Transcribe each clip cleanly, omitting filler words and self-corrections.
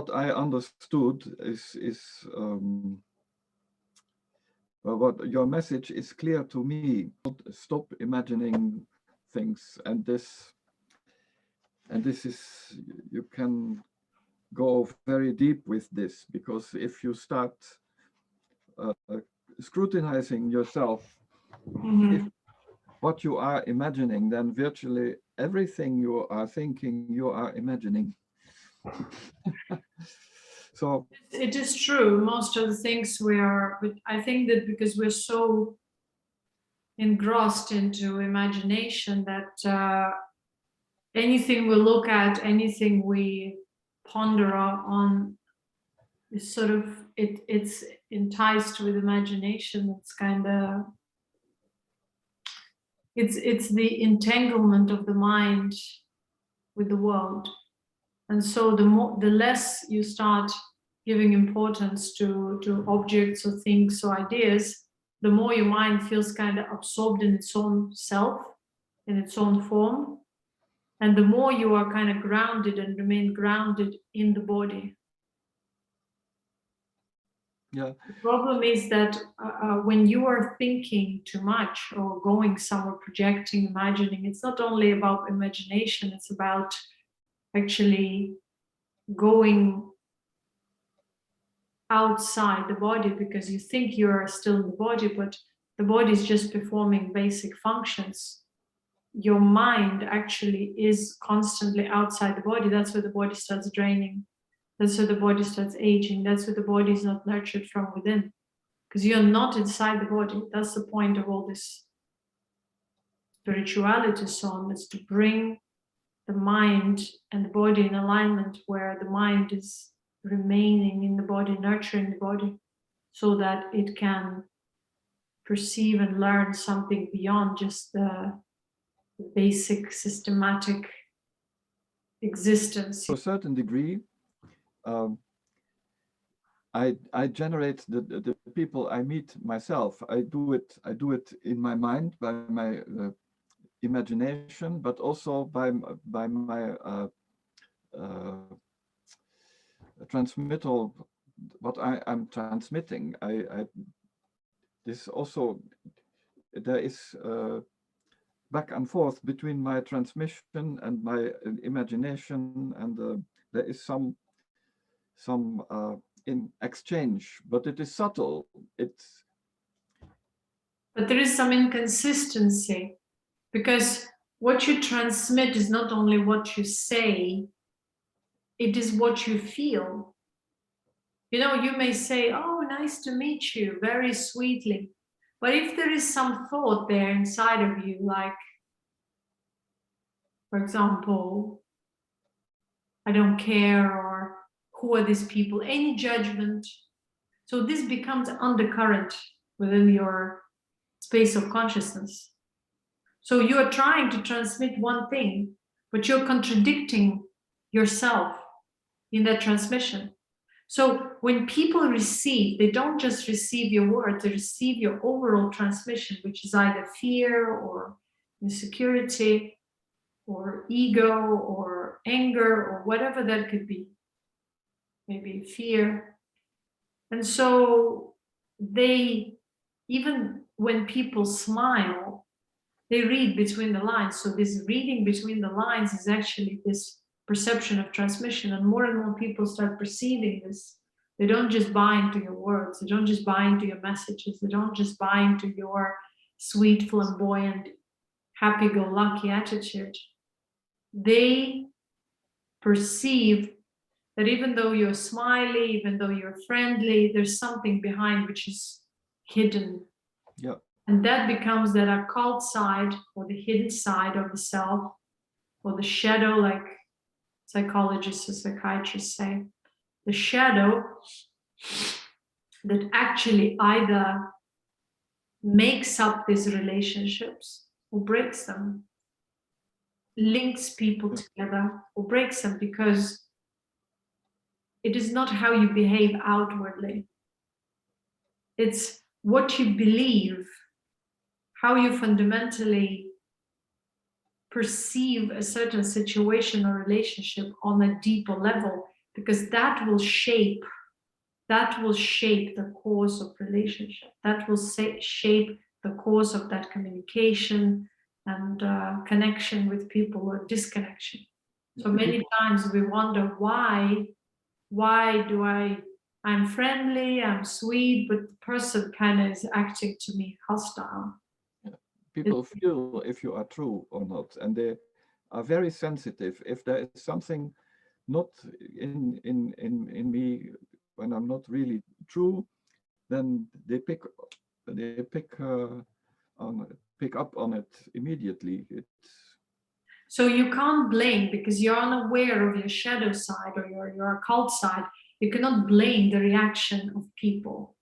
what I understood is well, what your message is clear to me. Stop imagining things, and this is, you can go very deep with this, because if you start scrutinizing yourself, if what you are imagining, then virtually everything you are thinking, you are imagining. So it is true. Most of the things but I think that because we're so engrossed into imagination that anything we look at, anything we ponder on is sort of, it's enticed with imagination. It's kind of, it's the entanglement of the mind with the world. And so the less you start giving importance to objects or things or ideas, the more your mind feels kind of absorbed in its own self, in its own form. And the more you are kind of grounded and remain grounded in the body. yeah. The problem is that when you are thinking too much or going somewhere, projecting, imagining, it's not only about imagination, it's about actually going outside the body, because you think you're still in the body, but the body is just performing basic functions. Your mind actually is constantly outside the body. That's where the body starts draining. That's where the body starts aging. That's where the body is not nurtured from within, because you're not inside the body. That's the point of all this spirituality, so on, is to bring the mind and the body in alignment, where the mind is remaining in the body, nurturing the body, so that it can perceive and learn something beyond just the basic systematic existence. To a certain degree, I generate the people I meet myself. I do it in my mind, by my imagination, but also by my transmittal, what I'm transmitting. This also, there is back and forth between my transmission and my imagination, and there is some in exchange, but it is subtle. But there is some inconsistency, because what you transmit is not only what you say, it is what you feel. You know, you may say, oh, nice to meet you, very sweetly. But if there is some thought there inside of you, like, for example, I don't care, or who are these people, any judgment. So this becomes undercurrent within your space of consciousness. So you are trying to transmit one thing, but you're contradicting yourself in that transmission. So when people receive, they don't just receive your words, they receive your overall transmission, which is either fear or insecurity or ego or anger or whatever that could be, maybe fear. And so they, even when people smile, they read between the lines. So this reading between the lines is actually this perception of transmission, and more people start perceiving this. They don't just buy into your words, they don't just buy into your messages, they don't just buy into your sweet, flamboyant, happy-go-lucky attitude. They perceive that even though you're smiley, even though you're friendly, there's something behind which is hidden. Yeah. And that becomes that occult side, or the hidden side of the self, or the shadow, like psychologists or psychiatrists say, the shadow that actually either makes up these relationships or breaks them, links people together or breaks them, because it is not how you behave outwardly. It's what you believe, how you fundamentally perceive a certain situation or relationship on a deeper level, because that will shape the course of relationship. That will shape the course of that communication and connection with people, or disconnection. So many times we wonder why do I'm friendly, I'm sweet, but the person kind of is acting to me hostile. People feel if you are true or not, and they are very sensitive. If there is something not in me, when I'm not really true, then they pick up on it immediately. So you can't blame, because you're unaware of your shadow side or your occult side. You cannot blame the reaction of people.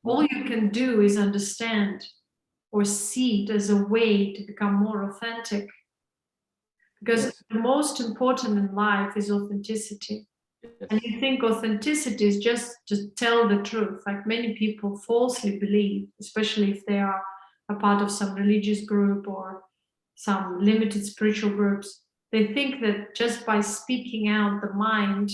All you can do is understand or see it as a way to become more authentic. Because the most important in life is authenticity. And you think authenticity is just to tell the truth, like many people falsely believe, especially if they are a part of some religious group or some limited spiritual groups. They think that just by speaking out the mind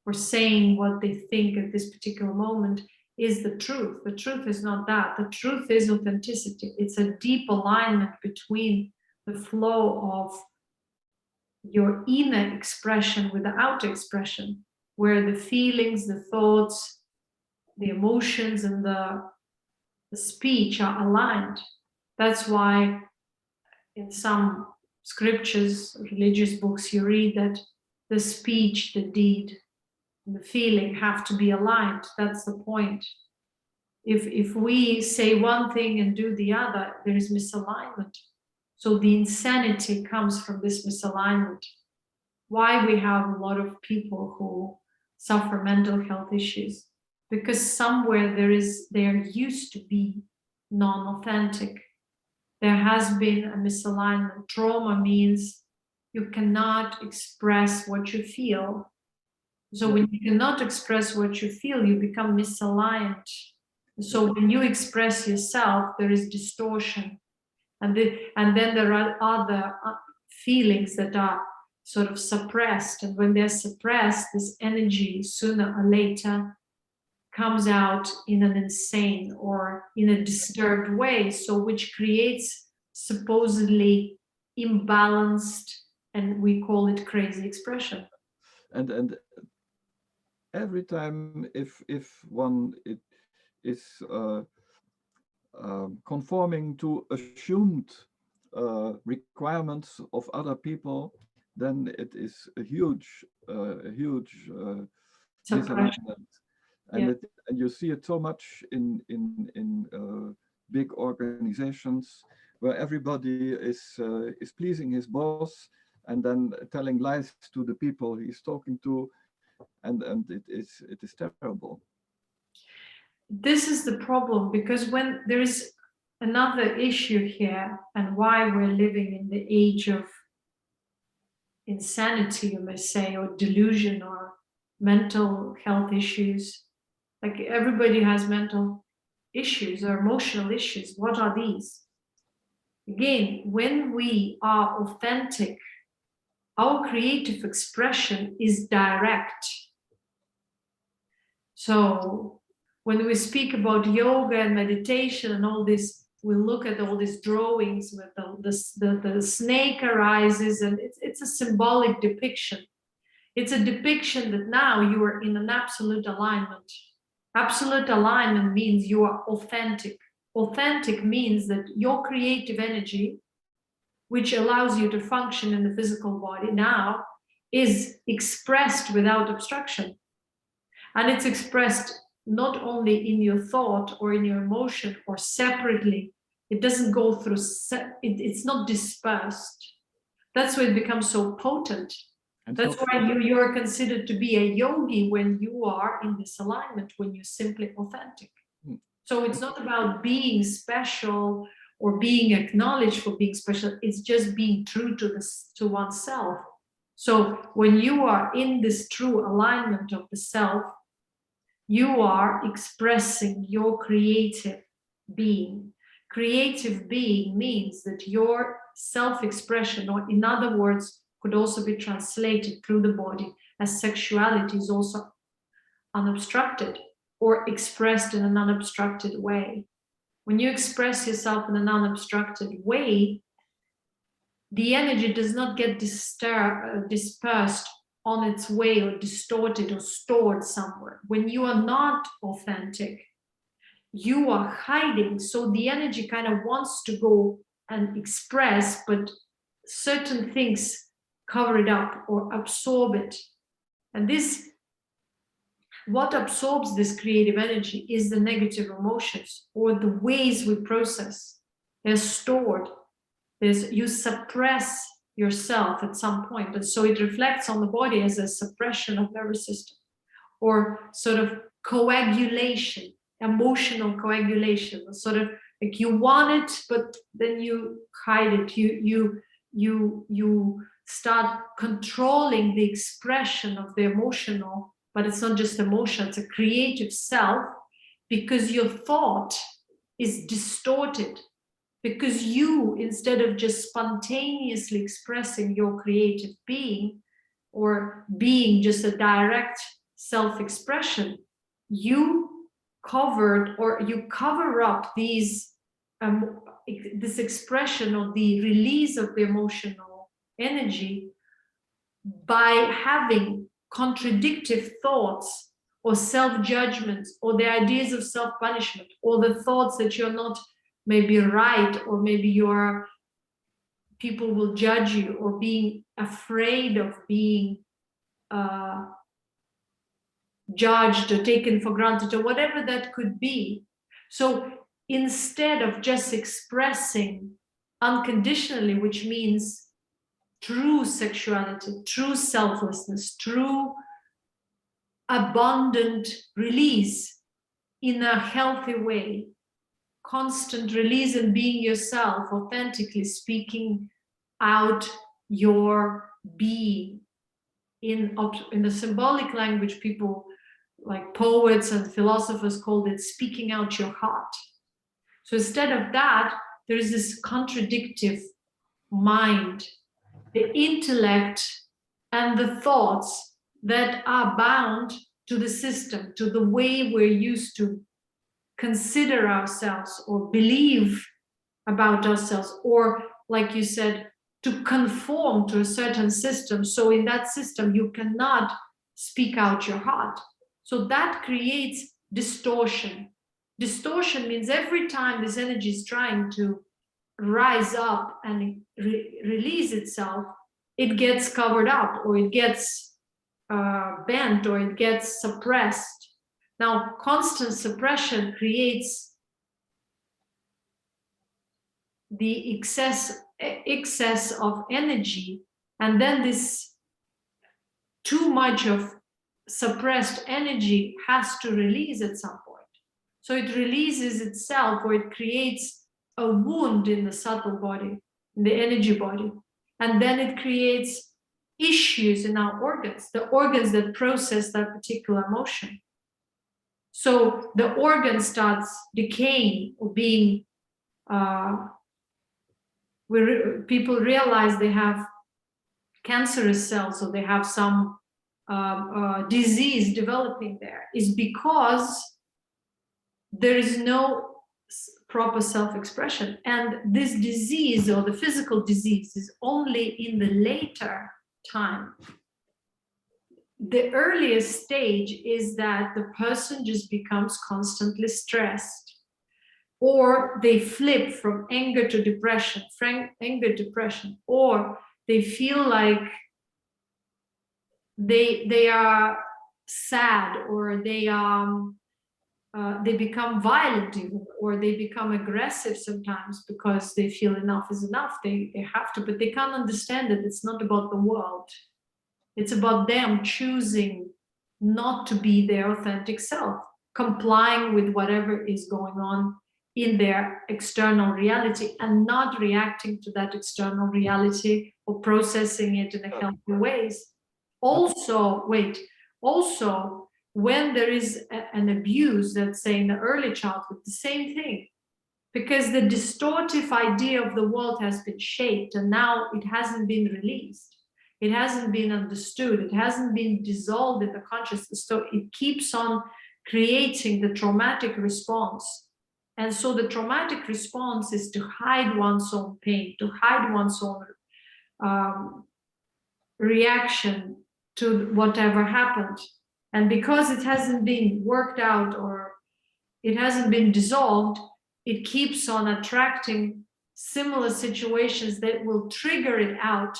or saying what they think at this particular moment is the truth. The truth is not that. The truth is authenticity. It's a deep alignment between the flow of your inner expression with the outer expression, where the feelings, the thoughts, the emotions, and the speech are aligned. That's why in some scriptures, religious books, you read that the speech, the deed, and the feeling have to be aligned. That's the point. If we say one thing and do the other, there is misalignment. So the insanity comes from this misalignment. Why we have a lot of people who suffer mental health issues? Because somewhere there used to be non-authentic. There has been a misalignment. Trauma means you cannot express what you feel. So when you cannot express what you feel, you become misaligned. So when you express yourself, there is distortion. And then there are other feelings that are sort of suppressed. And when they're suppressed, this energy sooner or later comes out in an insane or in a disturbed way, so which creates supposedly imbalanced, and we call it crazy expression. And every time if one is conforming to assumed requirements of other people, then it is a huge misalignment. And and you see it so much in big organizations where everybody is pleasing his boss and then telling lies to the people he's talking to, and it is terrible. This is the problem, because when there is another issue here, and why we're living in the age of insanity, you may say, or delusion, or mental health issues. Like everybody has mental issues or emotional issues. What are these? Again, when we are authentic, our creative expression is direct. So when we speak about yoga and meditation and all this, we look at all these drawings with the snake arises, and it's a symbolic depiction. It's a depiction that now you are in an absolute alignment. Absolute alignment means you are authentic. Authentic means that your creative energy, which allows you to function in the physical body now, is expressed without obstruction. And it's expressed not only in your thought or in your emotion or separately. It doesn't go through, it's not dispersed. That's why it becomes so potent. And that's why you are considered to be a yogi when you are in this alignment, when you're simply authentic. So it's not about being special or being acknowledged for being special. It's just being true to oneself. So when you are in this true alignment of the self, you are expressing your creative being. Creative being means that your self-expression, or in other words, could also be translated through the body, as sexuality is also unobstructed or expressed in an unobstructed way. When you express yourself in an unobstructed way, the energy does not get dispersed on its way or distorted or stored somewhere. When you are not authentic, you are hiding. So the energy kind of wants to go and express, but certain things cover it up or absorb it. And this, what absorbs this creative energy is the negative emotions or the ways we process. They're stored. You suppress yourself at some point, and so it reflects on the body as a suppression of nervous system or sort of coagulation, emotional coagulation, sort of like you want it, but then you hide it. You start controlling the expression of the emotional, but it's not just emotion, it's a creative self, because your thought is distorted. Because you, instead of just spontaneously expressing your creative being or being just a direct self-expression, you covered or you cover up these this expression of the release of the emotional energy by having contradictive thoughts or self-judgments or the ideas of self-punishment or the thoughts that you're not maybe right, or maybe people will judge you, or being afraid of being judged or taken for granted, or whatever that could be. So instead of just expressing unconditionally, which means true sexuality, true selflessness, true abundant release in a healthy way, constant release and being yourself, authentically speaking out your being. In the symbolic language, people like poets and philosophers called it speaking out your heart. So instead of that, there is this contradictive mind, the intellect and the thoughts that are bound to the system, to the way we're used to consider ourselves or believe about ourselves, or like you said, to conform to a certain system. So in that system, you cannot speak out your heart. So that creates distortion. Distortion means every time this energy is trying to rise up and release itself, it gets covered up, or it gets bent, or it gets suppressed. Now, constant suppression creates the excess of energy, and then this too much of suppressed energy has to release at some point. So it releases itself, or it creates a wound in the subtle body, in the energy body, and then it creates issues in our organs, the organs that process that particular emotion. So the organ starts decaying or being, people realize they have cancerous cells, or they have some disease developing there, is because there is no proper self-expression. And this disease, or the physical disease, is only in the later time. The earliest stage is that the person just becomes constantly stressed, or they flip from anger to depression, or they feel like they are sad, or they become violent even, or they become aggressive sometimes because they feel enough is enough. They have to, but they can't understand that it's not about the world. It's about them choosing not to be their authentic self, complying with whatever is going on in their external reality, and not reacting to that external reality or processing it in a healthy ways. Also, when there is an abuse, let's say in the early childhood, the same thing, because the distortive idea of the world has been shaped and now it hasn't been released. it hasn't been understood, it hasn't been dissolved in the consciousness, so it keeps on creating the traumatic response. And so the traumatic response is to hide one's own pain, to hide one's own reaction to whatever happened. And because it hasn't been worked out or it hasn't been dissolved, it keeps on attracting similar situations that will trigger it out.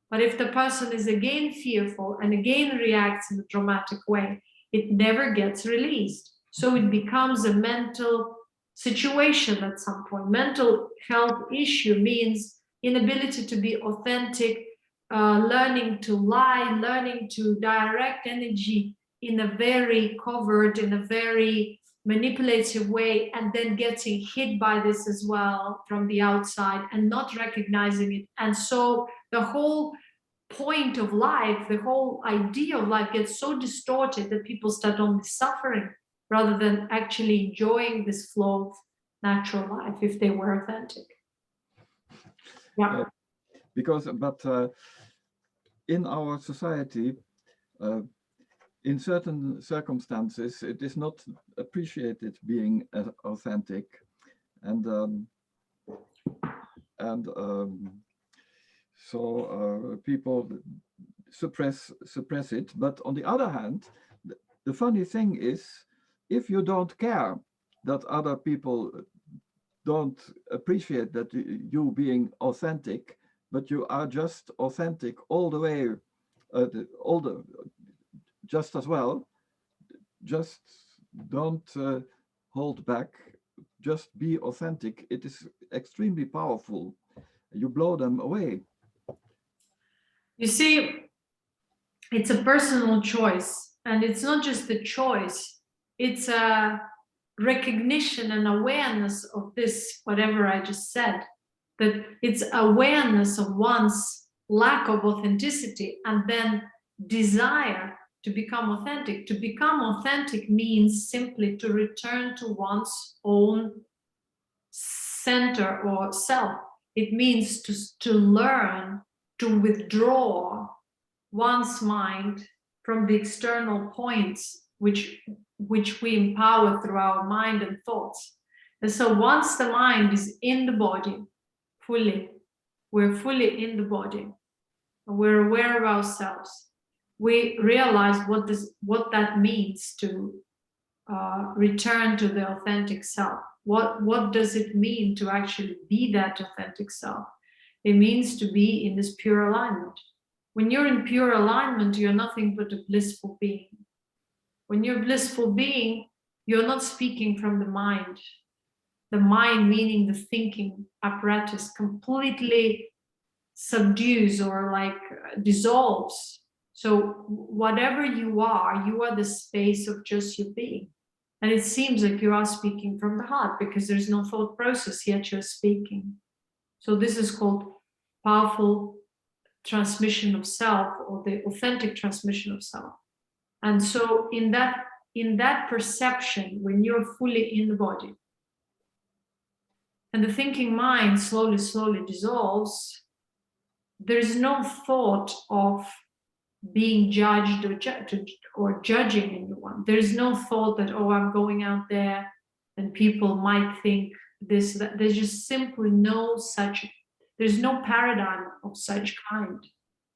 But if the person is again fearful and again reacts in a dramatic way, it never gets released. So it becomes a mental situation at some point. Mental health issue means inability to be authentic, learning to lie, learning to direct energy in a very covert, in a very manipulative way, and then getting hit by this as well from the outside and not recognizing it. And so the whole point of life, the whole idea of life gets so distorted that people start only suffering rather than actually enjoying this flow of natural life if they were authentic. Yeah. But in our society, in certain circumstances, it is not appreciated being authentic, and so people suppress it. But on the other hand, the funny thing is, if you don't care that other people don't appreciate that you being authentic, but you are just authentic all the way, just as well, just don't hold back, just be authentic. It is extremely powerful. You blow them away. You see, it's a personal choice, and it's not just a choice, it's a recognition and awareness of this, whatever I just said, that it's awareness of one's lack of authenticity and then desire to become authentic. To become authentic means simply to return to one's own center or self. It means to learn to withdraw one's mind from the external points which we empower through our mind and thoughts. And so once the mind is in the body fully, we're fully in the body, and we're aware of ourselves, we realize what that means to return to the authentic self. What does it mean to actually be that authentic self? It means to be in this pure alignment. When you're in pure alignment, you're nothing but a blissful being. When you're a blissful being, you're not speaking from the mind. The mind, meaning the thinking apparatus, completely subdues or dissolves. So whatever you are the space of just your being. And it seems like you are speaking from the heart because there's no thought process, yet you're speaking. So this is called powerful transmission of self, or the authentic transmission of self. And so in that perception, when you're fully in the body and the thinking mind slowly dissolves, there's no thought of being judged or judging anyone. There's no thought that, oh, I'm going out there and people might think this, that. There's just simply there's no paradigm of such kind.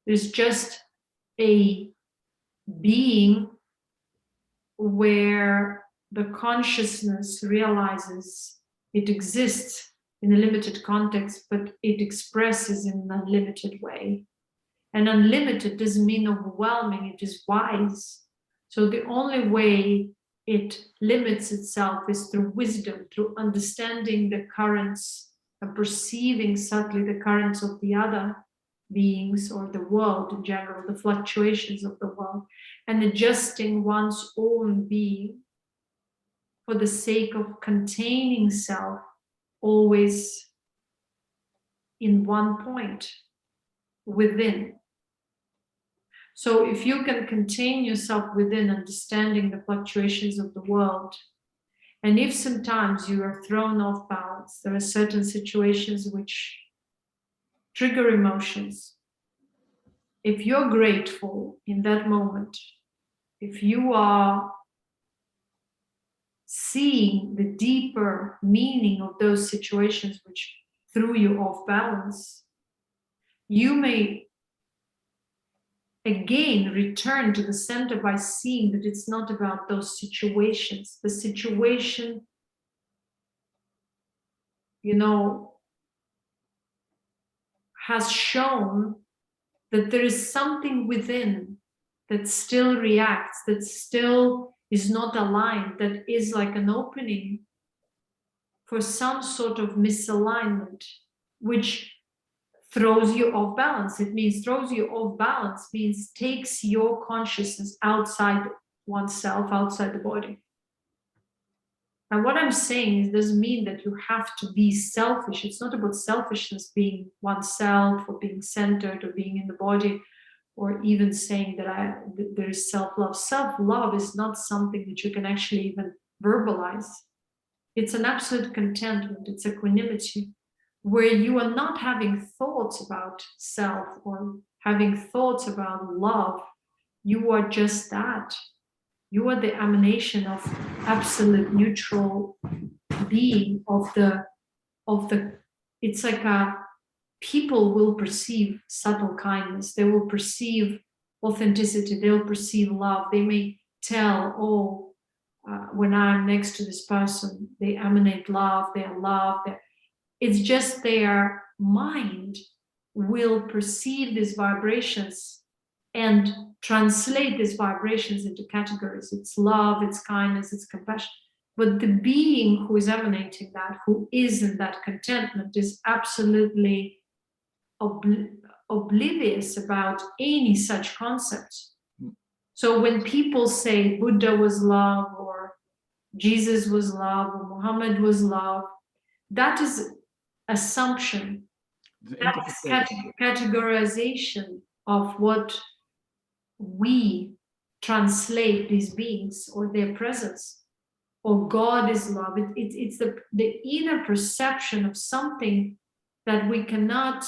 There's just a being where the consciousness realizes it exists in a limited context, but it expresses in an unlimited way. And unlimited doesn't mean overwhelming, it is wise. So the only way it limits itself is through wisdom, through understanding the currents and perceiving subtly the currents of the other beings or the world in general, the fluctuations of the world, and adjusting one's own being for the sake of containing self always in one point within. So if you can contain yourself within, understanding the fluctuations of the world, and if sometimes you are thrown off balance, there are certain situations which trigger emotions, if you're grateful in that moment, if you are seeing the deeper meaning of those situations which threw you off balance, you may again return to the center by seeing that it's not about those situations. The situation, you know, has shown that there is something within that still reacts, that still is not aligned, that is like an opening for some sort of misalignment, which throws you off balance. It means throws you off balance means takes your consciousness outside oneself, outside the body. And what I'm saying is, doesn't mean that you have to be selfish. It's not about selfishness, being oneself or being centered or being in the body, or even saying that there is self-love. Self-love is not something that you can actually even verbalize. It's an absolute contentment. It's equanimity, where you are not having thoughts about self or having thoughts about love. You are just that. You are the emanation of absolute neutral being of the, it's like people will perceive subtle kindness. They will perceive authenticity. They'll perceive love. They may tell, oh, when I'm next to this person, they emanate love, they are love. It's just their mind will perceive these vibrations and translate these vibrations into categories. It's love, it's kindness, it's compassion. But the being who is emanating that, who is in that contentment, is absolutely oblivious about any such concepts. So when people say Buddha was love, or Jesus was love, or Muhammad was love, that is assumption. That's categorization of what we translate these beings or their presence, or God is love. It's the inner perception of something that we cannot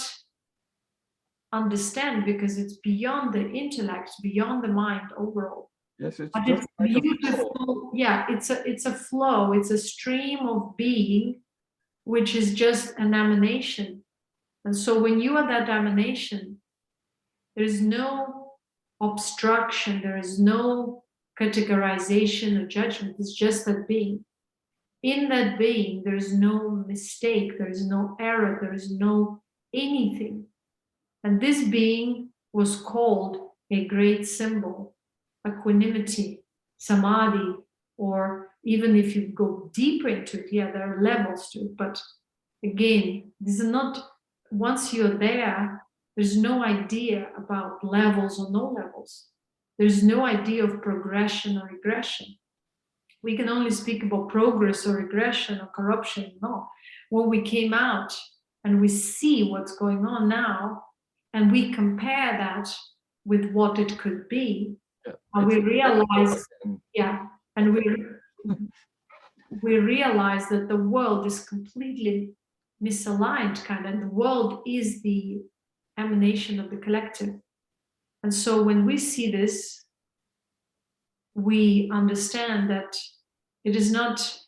understand because it's beyond the intellect, beyond the mind overall. Yes, it's but just it's like beautiful. Yeah, it's a flow. It's a stream of being, which is just an emanation. And so when you are that emanation, there is no obstruction, there is no categorization or judgment. It's just that being. In that being, there is no mistake, there is no error, there is no anything. And this being was called a great symbol, equanimity, samadhi, or even if you go deeper into it, yeah, there are levels to it. But again, this is not, once you're there, there's no idea about levels or no levels. There's no idea of progression or regression. We can only speak about progress or regression or corruption. No. When we came out and we see what's going on now, and we compare that with what it could be, and we realize, and we realize that the world is completely misaligned, kind of, and the world is the emanation of the collective. And so when we see this, we understand that it is not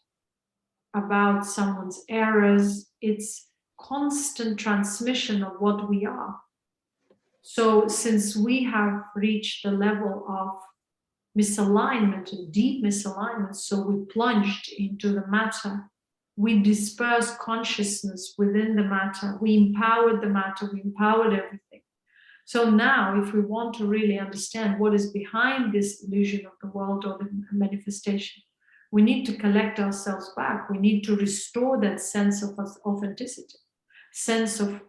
about someone's errors, it's constant transmission of what we are. So since we have reached the level of misalignment and deep misalignment, so we plunged into the matter, we dispersed consciousness within the matter, we empowered the matter, we empowered everything. So now, if we want to really understand what is behind this illusion of the world or the manifestation, we need to collect ourselves back. We need to restore that sense of authenticity, sense of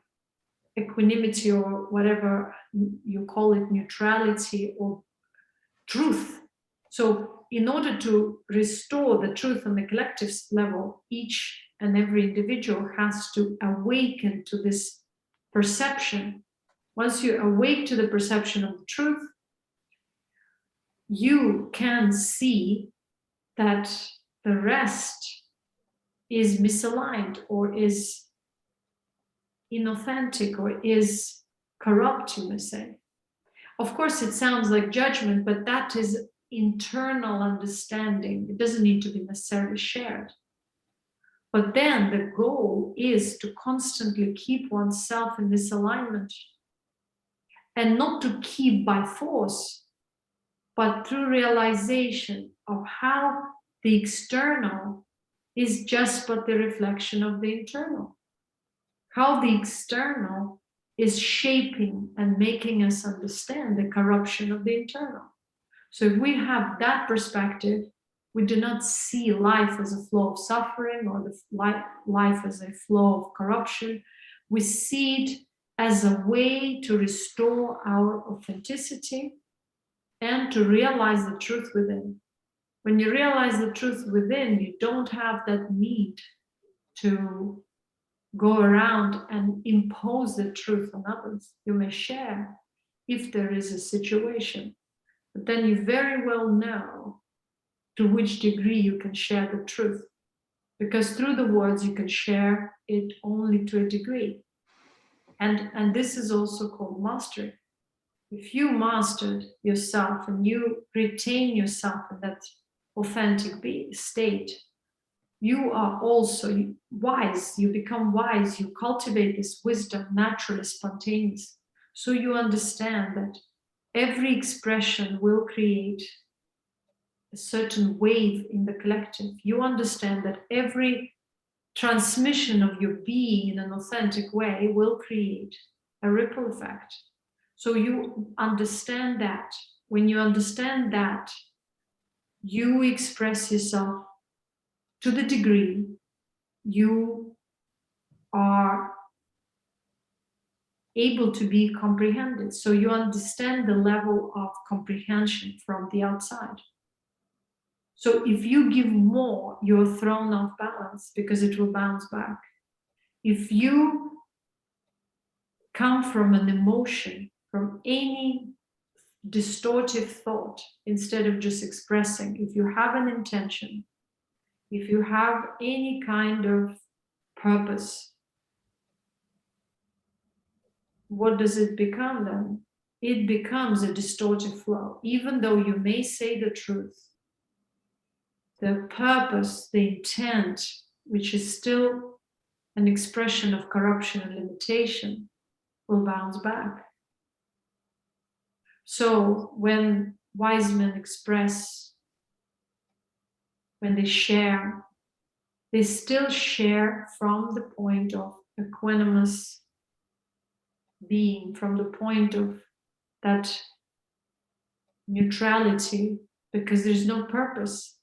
equanimity, or whatever you call it, neutrality or truth. So in order to restore the truth on the collective level, each and every individual has to awaken to this perception. Once you awake to the perception of the truth, you can see that the rest is misaligned or is inauthentic or is corrupt, you may say. Of course, it sounds like judgment, but that is internal understanding. It doesn't need to be necessarily shared. But then the goal is to constantly keep oneself in this alignment, and not to keep by force, but through realization of how the external is just but the reflection of the internal. How the external is shaping and making us understand the corruption of the internal. So if we have that perspective, we do not see life as a flow of suffering or the life as a flow of corruption. We see it as a way to restore our authenticity and to realize the truth within. When you realize the truth within, you don't have that need to go around and impose the truth on others. You may share if there is a situation, but then you very well know to which degree you can share the truth, because through the words you can share it only to a degree. And this is also called mastery. If you mastered yourself and you retain yourself in that authentic state, you are also wise. You become wise. You cultivate this wisdom naturally, spontaneous. So you understand that every expression will create a certain wave in the collective. You understand that every transmission of your being in an authentic way will create a ripple effect. So you understand that. When you understand that, you express yourself to the degree you are able to be comprehended. So you understand the level of comprehension from the outside. So if you give more, you're thrown off balance because it will bounce back. If you come from an emotion, from any distortive thought, instead of just expressing, if you have an intention, if you have any kind of purpose, what does it become then? It becomes a distortive flow. Even though you may say the truth, the purpose, the intent, which is still an expression of corruption and limitation, will bounce back. So when wise men express, when they share, they still share from the point of equanimous being, from the point of that neutrality, because there's no purpose.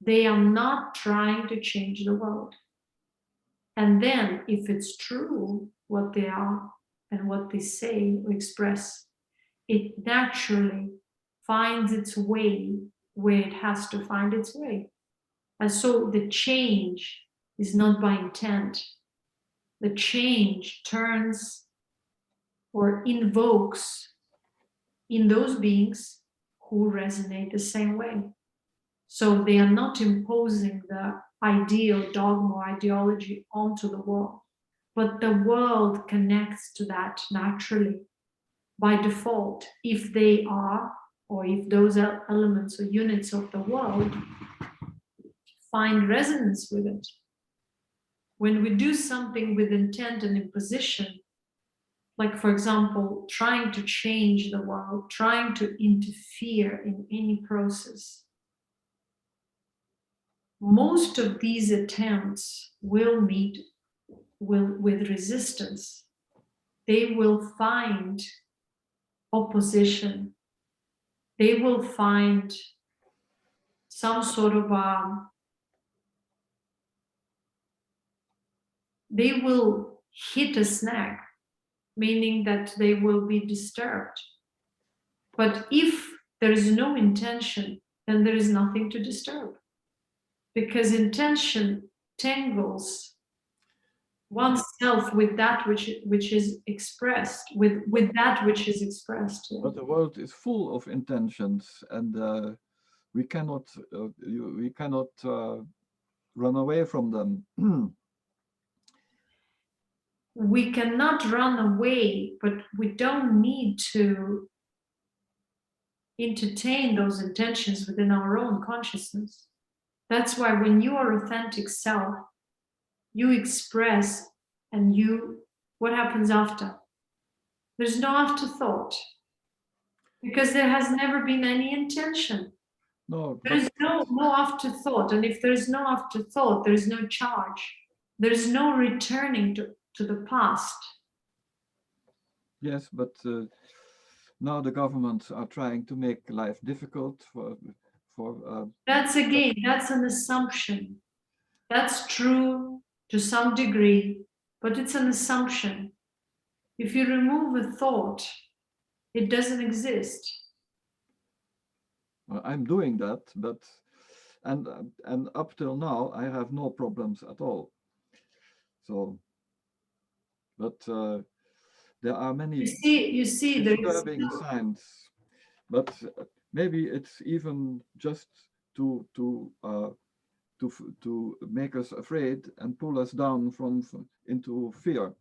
They are not trying to change the world. And then, if it's true what they are and what they say or express, it naturally finds its way where it has to find its way. And so the change is not by intent. The change turns or invokes in those beings who resonate the same way. So they are not imposing the ideal dogma or ideology onto the world, but the world connects to that naturally by default, if they are, or if those elements or units of the world find resonance with it. When we do something with intent and imposition, like for example, trying to change the world, trying to interfere in any process, most of these attempts will meet with resistance. They will find opposition. They will find some sort of they will hit a snag, meaning that they will be disturbed. But if there is no intention, then there is nothing to disturb. Because intention tangles oneself with that which is expressed, with that which is expressed. Yeah. But the world is full of intentions, and we cannot run away from them. We cannot run away, but we don't need to entertain those intentions within our own consciousness. That's why when you are authentic self, you express, and what happens after? There's no afterthought, because there has never been any intention. No, There is no afterthought, and if there is no afterthought, there is no charge. There is no returning to the past. Yes, but now the governments are trying to make life difficult for. That's again, that's an assumption. That's true to some degree, but it's an assumption. If you remove a thought, it doesn't exist. Well, I'm doing that, but and up till now I have no problems at all. So, but there are many You see, disturbing signs. But maybe it's even just to make us afraid and pull us down into fear.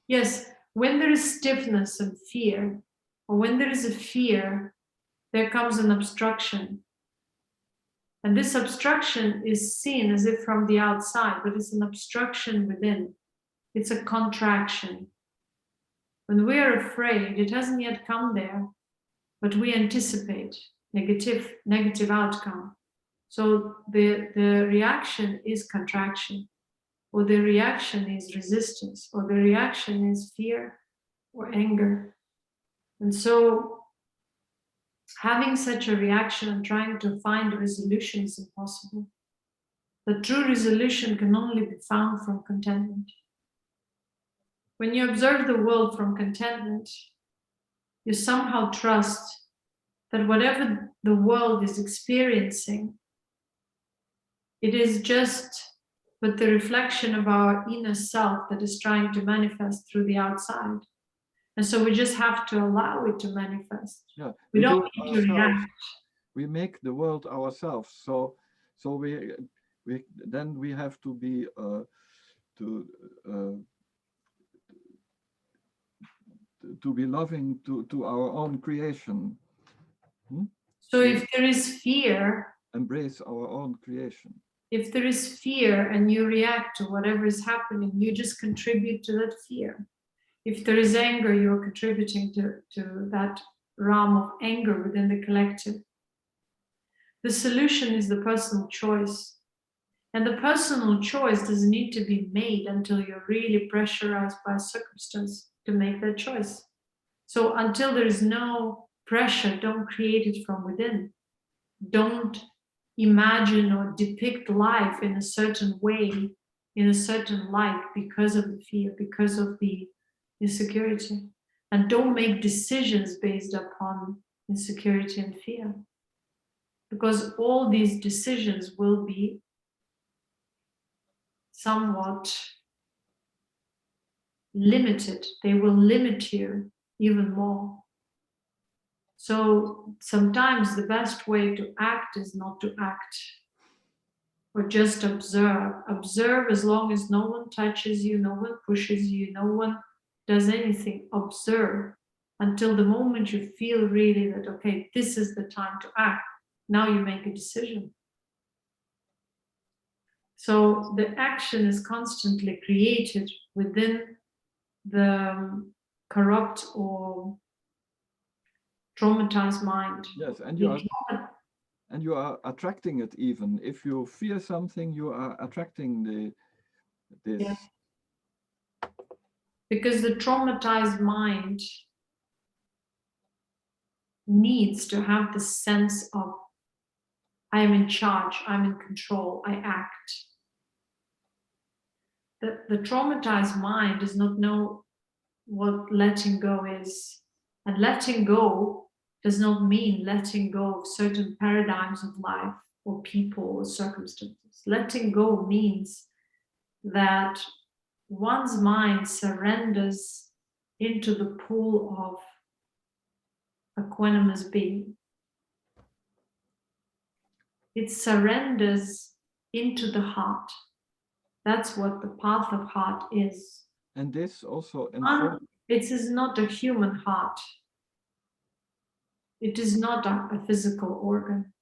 Yes, when there is stiffness and fear, or when there is a fear, there comes an obstruction. And this obstruction is seen as if from the outside, but it's an obstruction within. It's a contraction. When we are afraid, it hasn't yet come there, but we anticipate negative outcome. So the reaction is contraction, or the reaction is resistance, or the reaction is fear or anger. And so having such a reaction and trying to find a resolution is impossible. The true resolution can only be found from contentment. When you observe the world from contentment, you somehow trust that whatever the world is experiencing, it is just but the reflection of our inner self that is trying to manifest through the outside. And so we just have to allow it to manifest. Yeah, we don't need to react. We make the world ourselves. So we then we have to be to be loving to our own creation. So if there is fear, embrace our own creation. If there is fear and you react to whatever is happening, you just contribute to that fear. If there is anger, you're contributing to that realm of anger within the collective. The solution is the personal choice. And the personal choice doesn't need to be made until you're really pressurized by circumstance to make that choice. So until there is no pressure, don't create it from within. Don't imagine or depict life in a certain way, in a certain light, because of the fear, because of the insecurity. And don't make decisions based upon insecurity and fear. Because all these decisions will be somewhat limited. They will limit you even more. So sometimes the best way to act is not to act, or just observe. Observe as long as no one touches you, no one pushes you, no one does anything. Observe until the moment you feel really that, okay, this is the time to act. Now you make a decision. So the action is constantly created within the corrupt or traumatized mind. Yes, and you are attracting it. Even if you fear something, you are attracting this. Yeah. Because the traumatized mind needs to have the sense of, I am in charge, I'm in control, I act. The traumatized mind does not know what letting go is. And letting go does not mean letting go of certain paradigms of life or people or circumstances. Letting go means that one's mind surrenders into the pool of equanimous being. It surrenders into the heart. That's what the path of heart is. And this also it is not a human heart. It is not a physical organ.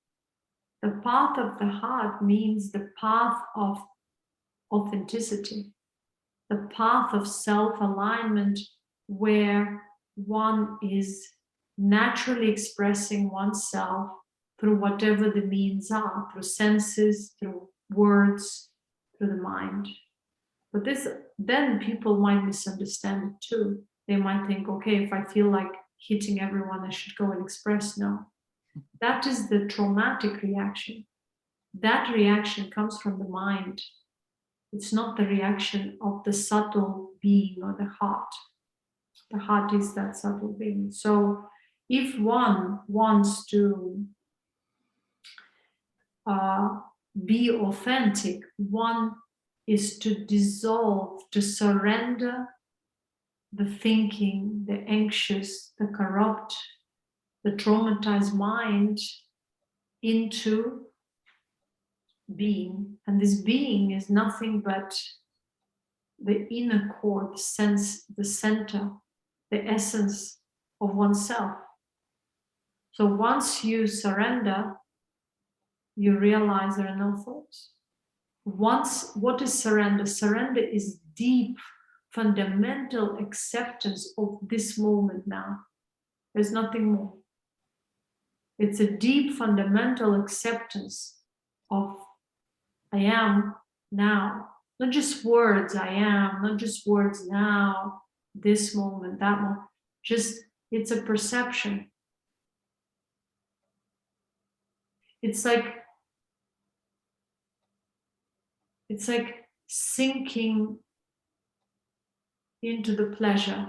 The path of the heart means the path of authenticity, the path of self-alignment, where one is naturally expressing oneself through whatever the means are, through senses, through words, through the mind. But this, then people might misunderstand it too. They might think, okay, if I feel like hitting everyone, I should go and express. No. That is the traumatic reaction. That reaction comes from the mind. It's not the reaction of the subtle being or the heart. The heart is that subtle being. So if one wants to be authentic, one is to dissolve, to surrender the thinking, the anxious, the corrupt, the traumatized mind into being. And this being is nothing but the inner core, the sense, the center, the essence of oneself. So once you surrender, you realize there are no thoughts. Once, what is surrender? Surrender is deep, fundamental acceptance of this moment now. There's nothing more. It's a deep, fundamental acceptance of I am now. Not just words, I am, not just words now, this moment, that moment. Just, it's a perception. It's like sinking into the pleasure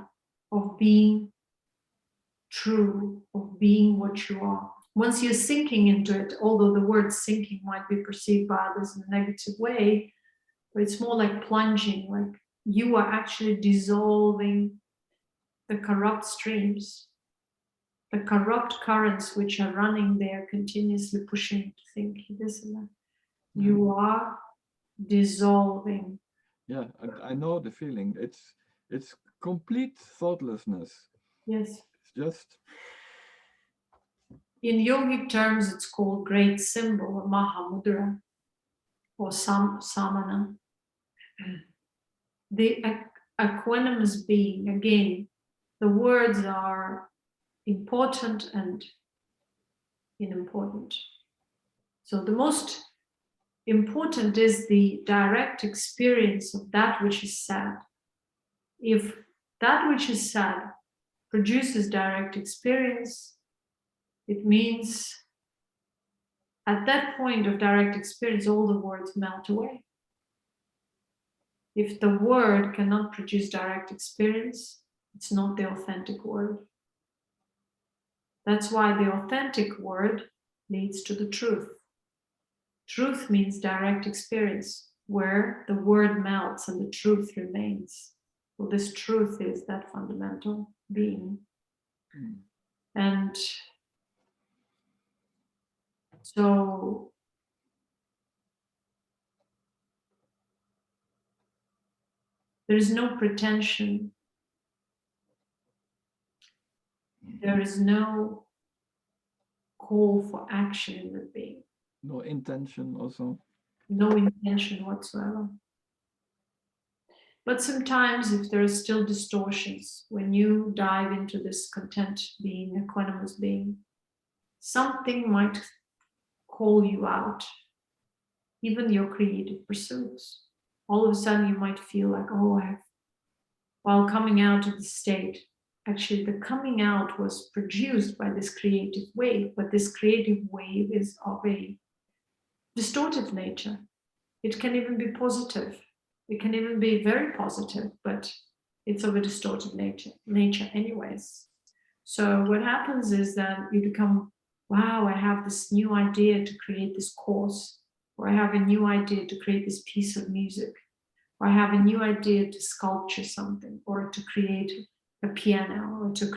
of being true, of being what you are. Once you're sinking into it, although the word sinking might be perceived by others in a negative way, but it's more like plunging, like you are actually dissolving the corrupt streams, the corrupt currents which are running there, continuously pushing you to think this and that. You are dissolving. Yeah, I know the feeling. It's complete thoughtlessness. Yes. It's just. In yogic terms, it's called great symbol or Mahamudra or Samana. The equanimous being, again, the words are important and unimportant. So the most important is the direct experience of that which is sad. If that which is sad produces direct experience, it means at that point of direct experience, all the words melt away. If the word cannot produce direct experience, it's not the authentic word. That's why the authentic word leads to the truth. Truth means direct experience, where the word melts and the truth remains. Well, this truth is that fundamental being. And so there is no pretension. There is no call for action in the being. No intention also. No intention whatsoever. But sometimes if there are still distortions, when you dive into this content being, equanimous being, something might call you out, even your creative pursuits. All of a sudden you might feel like, oh, while coming out of the state, actually the coming out was produced by this creative wave, but this creative wave is of a distorted nature. It can even be positive. It can even be very positive, but it's of a distorted nature anyways. So what happens is that you become, wow, I have this new idea to create this course, or I have a new idea to create this piece of music, or I have a new idea to sculpture something, or to create a piano, or to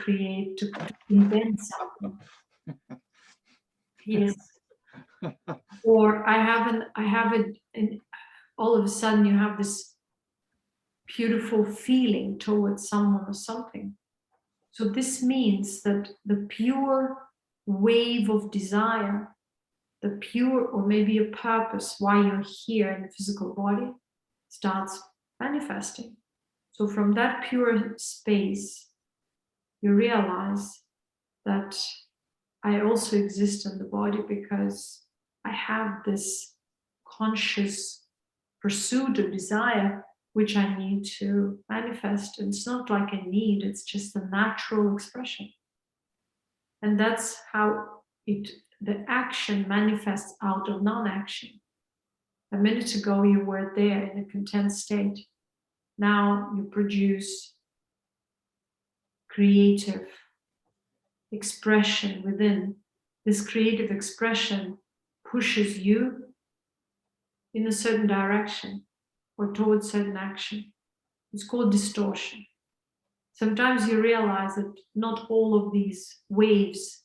invent something. Yes. Or all of a sudden you have this beautiful feeling towards someone or something. So this means that the pure wave of desire, the pure, or maybe a purpose why you're here in the physical body, starts manifesting. So from that pure space, you realize that I also exist in the body because I have this conscious pursuit or desire which I need to manifest. And it's not like a need, it's just a natural expression. And that's how the action manifests out of non-action. A minute ago, you were there in a content state. Now you produce creative expression within. This creative expression pushes you in a certain direction or towards certain action. It's called distortion. Sometimes you realize that not all of these waves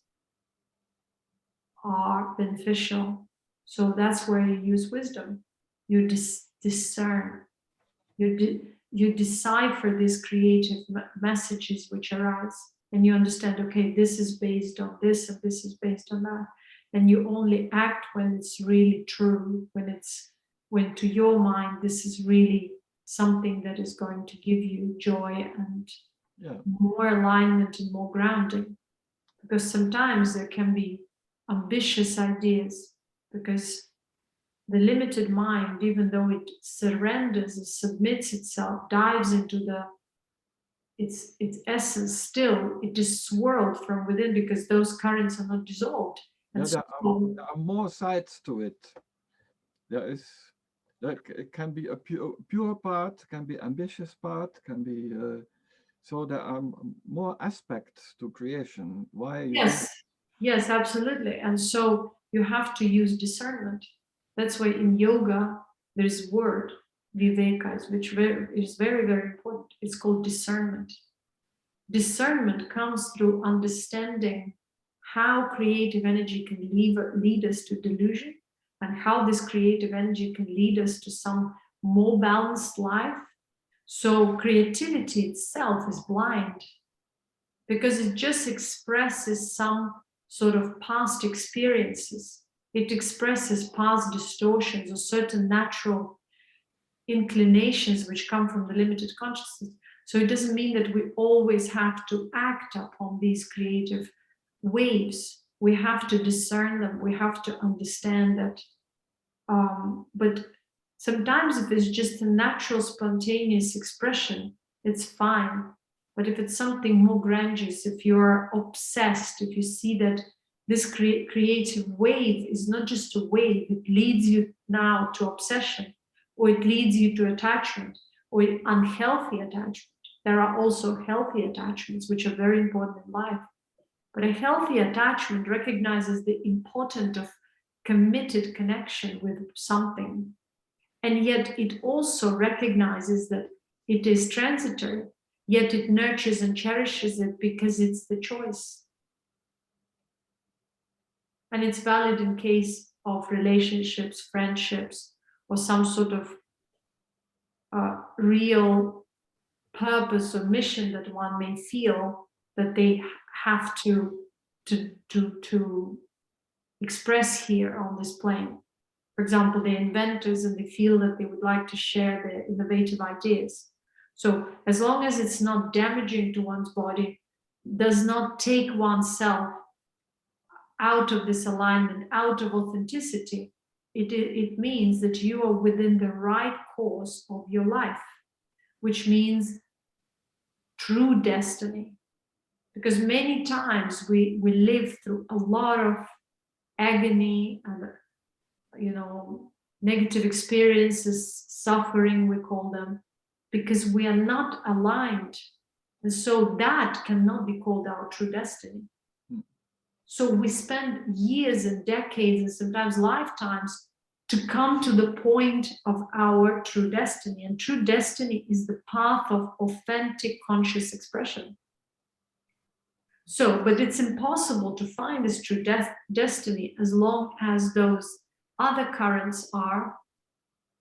are beneficial. So that's where you use wisdom. You discern. You decipher these creative messages which arise, and you understand, okay, this is based on this and this is based on that. And you only act when it's really true, when to your mind this is really something that is going to give you joy and more alignment and more grounding. Because sometimes there can be ambitious ideas, because the limited mind, even though it surrenders, it submits itself, dives into its essence, still it is swirled from within because those currents are not dissolved. And there are more sides to it. It can be a pure part, can be ambitious part, can be so there are more aspects to creation. Why? Yes, absolutely. And so you have to use discernment. That's why in yoga there's word viveka, which is very, very important. It's called discernment. Discernment comes through understanding how creative energy can lead us to delusion, and how this creative energy can lead us to some more balanced life. So creativity itself is blind because it just expresses some sort of past experiences. It expresses past distortions or certain natural inclinations which come from the limited consciousness. So it doesn't mean that we always have to act upon these creative waves. We have to discern them. We have to understand that. But sometimes if it's just a natural, spontaneous expression, it's fine. But if it's something more grandiose, if you're obsessed, if you see that this creative wave is not just a wave, it leads you now to obsession, or it leads you to attachment, or unhealthy attachment. There are also healthy attachments, which are very important in life. But a healthy attachment recognizes the importance of committed connection with something. And yet it also recognizes that it is transitory, yet it nurtures and cherishes it because it's the choice. And it's valid in case of relationships, friendships, or some sort of real purpose or mission that one may feel that they have to express here on this plane. For example, they're inventors and they feel that they would like to share their innovative ideas. So as long as it's not damaging to one's body, does not take oneself out of this alignment, out of authenticity, it means that you are within the right course of your life, which means true destiny. Because many times we live through a lot of agony and negative experiences, suffering, we call them, because we are not aligned. And so that cannot be called our true destiny. So we spend years and decades and sometimes lifetimes to come to the point of our true destiny. And true destiny is the path of authentic conscious expression. So, but it's impossible to find this true destiny as long as those other currents are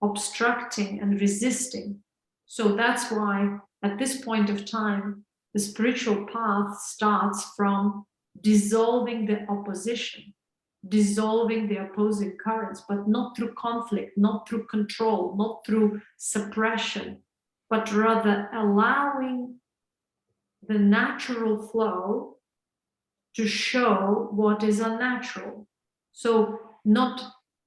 obstructing and resisting. So that's why at this point of time, the spiritual path starts from dissolving the opposition, dissolving the opposing currents, but not through conflict, not through control, not through suppression, but rather allowing the natural flow to show what is unnatural. So not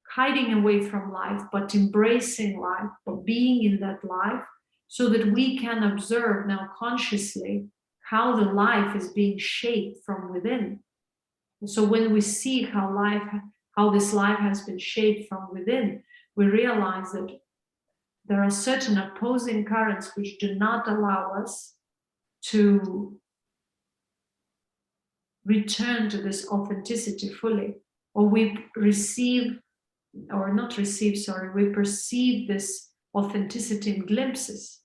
hiding away from life, but embracing life, but being in that life, so that we can observe now consciously how the life is being shaped from within. And so when we see how this life has been shaped from within, we realize that there are certain opposing currents which do not allow us to return to this authenticity fully, or we perceive this authenticity in glimpses.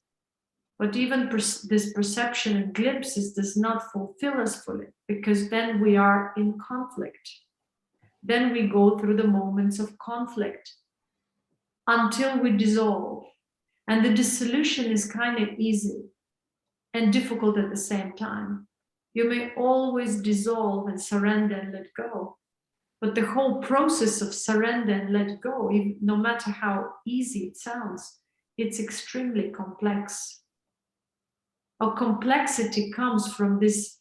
But even this perception in glimpses does not fulfill us fully, because then we are in conflict. Then we go through the moments of conflict until we dissolve. And the dissolution is kind of easy and difficult at the same time. You may always dissolve and surrender and let go. But the whole process of surrender and let go, no matter how easy it sounds, it's extremely complex. Our complexity comes from this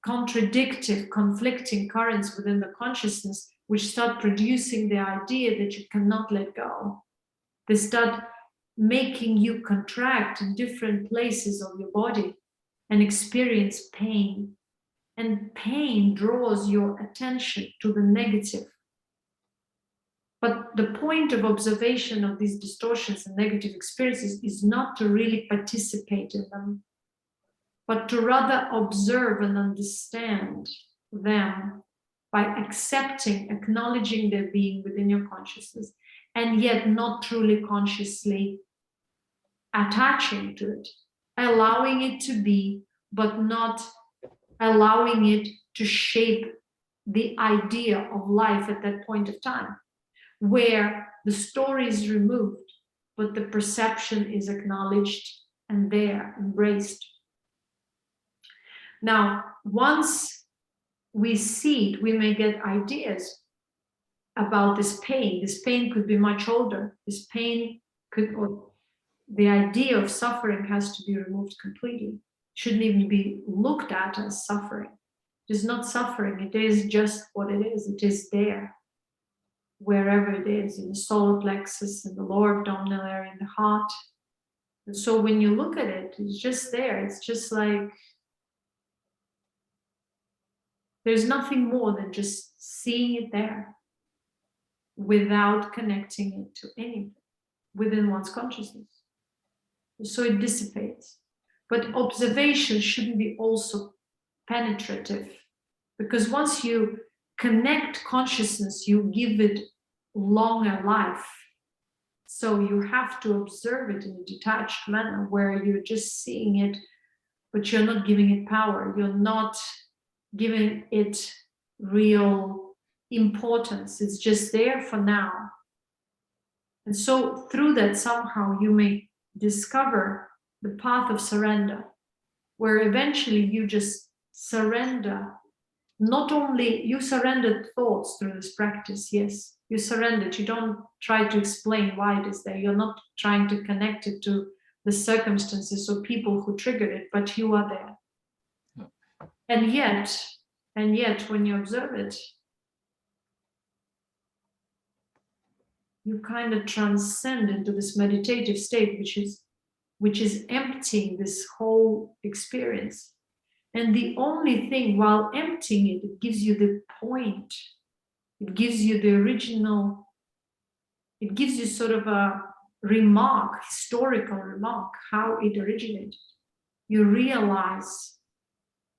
contradictive, conflicting currents within the consciousness, which start producing the idea that you cannot let go. They start making you contract in different places of your body and experience pain. And pain draws your attention to the negative. But the point of observation of these distortions and negative experiences is not to really participate in them, but to rather observe and understand them by accepting, acknowledging their being within your consciousness, and yet not truly consciously attaching to it, allowing it to be, but not allowing it to shape the idea of life at that point of time, where the story is removed, but the perception is acknowledged and there, embraced. Now, once we see it, we may get ideas about this pain. This pain could be much older. This pain could, or the idea of suffering has to be removed completely. It shouldn't even be looked at as suffering. It is not suffering. It is just what it is. It is there, wherever it is, in the solar plexus, in the lower abdominal area, in the heart. And so when you look at it, it's just there. It's just like, there's nothing more than just seeing it there without connecting it to anything within one's consciousness. So it dissipates. But observation shouldn't be also penetrative, because once you connect consciousness, you give it longer life. So you have to observe it in a detached manner where you're just seeing it, but you're not giving it power. You're not giving it real importance. It's just there for now. And so through that, somehow you may discover the path of surrender, where eventually you just surrender. Not only you surrendered thoughts through this practice, yes, you surrendered. You don't try to explain why it is there. You're not trying to connect it to the circumstances or people who triggered it, but you are there. And yet, when you observe it, you kind of transcend into this meditative state, which is emptying this whole experience. And the only thing, while emptying it, it gives you the point. It gives you the original, it gives you sort of a remark, historical remark, how it originated. You realize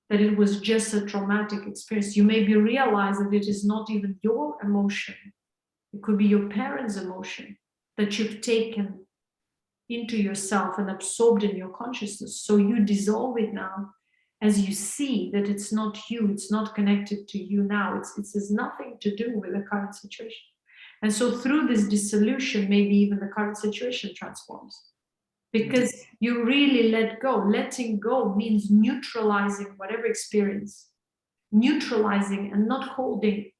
that it was just a traumatic experience. You maybe realize that it is not even your emotion. It could be your parents' emotion that you've taken into yourself and absorbed in your consciousness. So you dissolve it now as you see that it's not you, it's not connected to you now. It has nothing to do with the current situation. And so through this dissolution, maybe even the current situation transforms. Because you really let go. Letting go means neutralizing whatever experience. neutralizing and not holding